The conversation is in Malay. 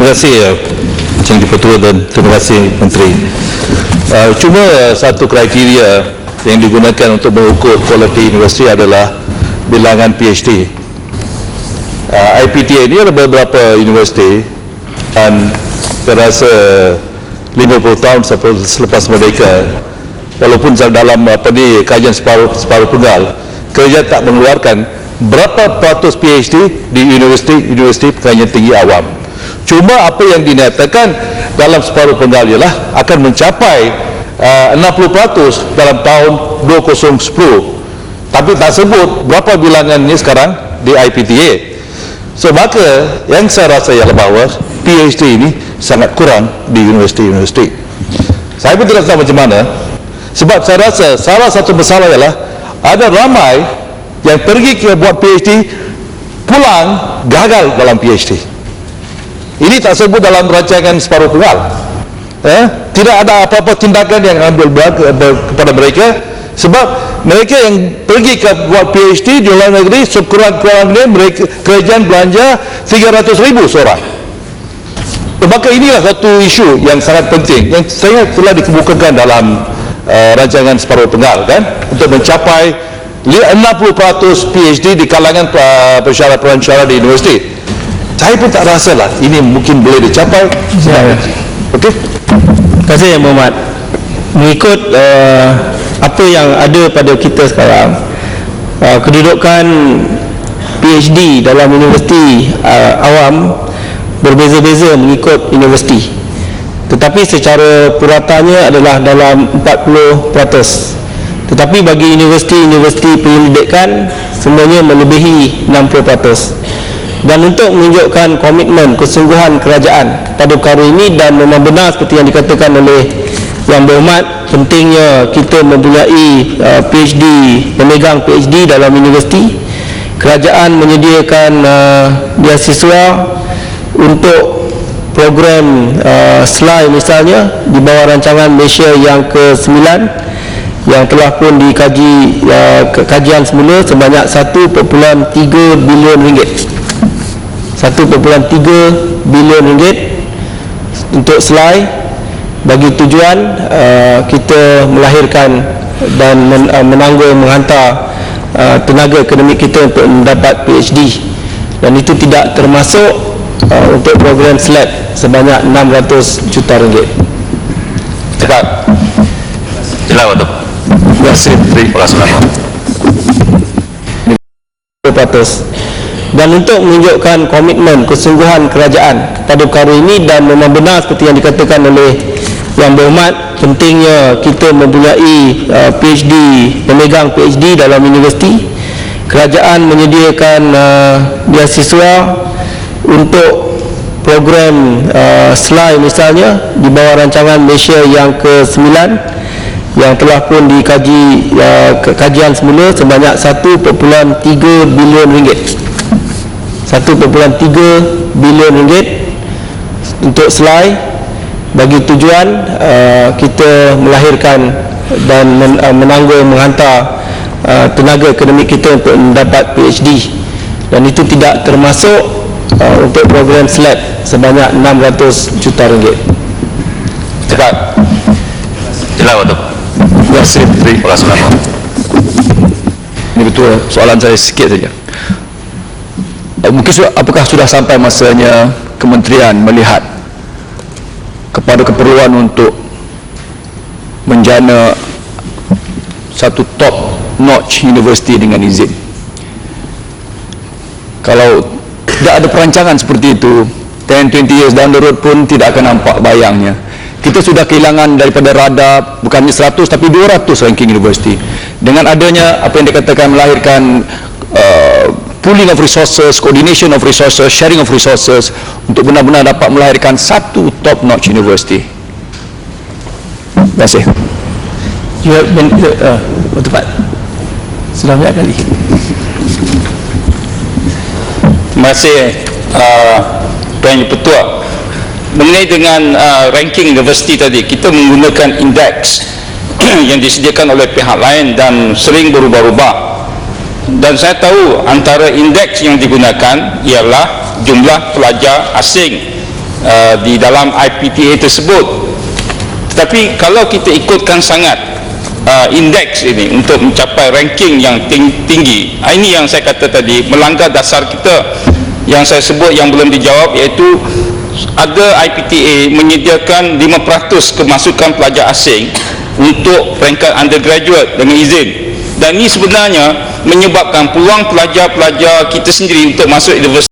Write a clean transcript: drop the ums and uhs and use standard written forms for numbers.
Terima kasih Encik Ketua dan terima kasih Menteri. Cuma satu kriteria yang digunakan untuk mengukur kualiti universiti adalah bilangan PhD. IPTA ini ada beberapa universiti dan saya rasa 50 tahun selepas merdeka, walaupun dalam kajian separuh penggal, kerja tak mengeluarkan berapa peratus PhD di universiti pengajian tinggi awam. Cuma apa yang dinyatakan dalam separuh penggal ialah akan mencapai 60% dalam tahun 2010. Tapi tak sebut berapa bilangannya sekarang di IPTA. So maka yang saya rasa ialah bahawa PhD ini sangat kurang di universiti-universiti. Saya pun tidak tahu macam mana, sebab saya rasa salah satu masalah ialah ada ramai yang pergi ke buat PhD pulang gagal dalam PhD. Ini tak sebut dalam rancangan separuh penggal. Tidak ada apa-apa tindakan yang ambil kepada mereka, sebab mereka yang pergi ke buat PhD di luar negeri sekurang-kurangnya mereka kerajaan belanja 300,000 seorang. Maka inilah satu isu yang sangat penting yang saya telah dikemukakan dalam rancangan separuh penggal, kan, untuk mencapai 60% PhD di kalangan pensyarah-pensyarah di universiti. Saya pun tak rasa lah ini mungkin boleh dicapai. Okey. Terima kasih Yang Berhormat. Mengikut apa yang ada pada kita sekarang, kedudukan PhD dalam universiti awam berbeza-beza mengikut universiti, tetapi secara puratanya adalah dalam 40%. Tetapi bagi universiti-universiti penyelidikan semuanya melebihi 60%. Dan untuk menunjukkan komitmen kesungguhan kerajaan pada perkara ini, dan memang benar seperti yang dikatakan oleh Yang Berhormat, pentingnya kita mempunyai PhD, pemegang PhD dalam universiti. Kerajaan menyediakan beasiswa untuk program SLAI misalnya di bawah rancangan Malaysia yang ke-9 yang telah pun dikaji kajian semula sebanyak 1.3 bilion ringgit. 1.3 bilion ringgit untuk SLAI bagi tujuan kita melahirkan dan menanggung menghantar tenaga akademik kita untuk mendapat PhD, dan itu tidak termasuk untuk program SLAT sebanyak 600 juta ringgit. Cepat. Silakan Datuk. Terima kasih Menteri Pelaksana. Dan untuk menunjukkan komitmen kesungguhan kerajaan pada perkara ini, dan memang benar seperti yang dikatakan oleh Yang Berhormat, pentingnya kita mempunyai PhD, pemegang PhD dalam universiti. Kerajaan menyediakan beasiswa untuk program SLAI misalnya di bawah rancangan Malaysia yang ke-9 yang telah pun dikaji kajian semula sebanyak 1.3 bilion ringgit. 1.3 bilion ringgit untuk SLAI bagi tujuan kita melahirkan dan menanggung menghantar tenaga akademik kita untuk mendapat PhD, dan itu tidak termasuk untuk program SLAT sebanyak 600 juta ringgit. Cepat. Silakan Datuk. Terima kasih Menteri Pelaksana. Ini betul soalan saya sikit saja. Mungkin apakah sudah sampai masanya kementerian melihat kepada keperluan untuk menjana satu top notch university dengan izin? Kalau tidak ada perancangan seperti itu, 10-20 years down the road pun tidak akan nampak bayangnya. Kita sudah kehilangan daripada radar bukannya 100 tapi 200 ranking university. Dengan adanya apa yang dikatakan melahirkan pooling of resources, coordination of resources, sharing of resources untuk benar-benar dapat melahirkan satu top notch university. Terima kasih. Tepat. Sudah banyak kali. Terima kasih Tuan Ketua. Mengenai dengan ranking universiti tadi, kita menggunakan indeks yang disediakan oleh pihak lain dan sering berubah-ubah. Dan saya tahu antara indeks yang digunakan ialah jumlah pelajar asing di dalam IPTA tersebut. Tetapi kalau kita ikutkan sangat indeks ini untuk mencapai ranking yang tinggi, ini yang saya kata tadi melanggar dasar kita yang saya sebut yang belum dijawab, iaitu ada IPTA menyediakan 5% kemasukan pelajar asing untuk peringkat undergraduate dengan izin, dan ini sebenarnya menyebabkan peluang pelajar-pelajar kita sendiri untuk masuk universiti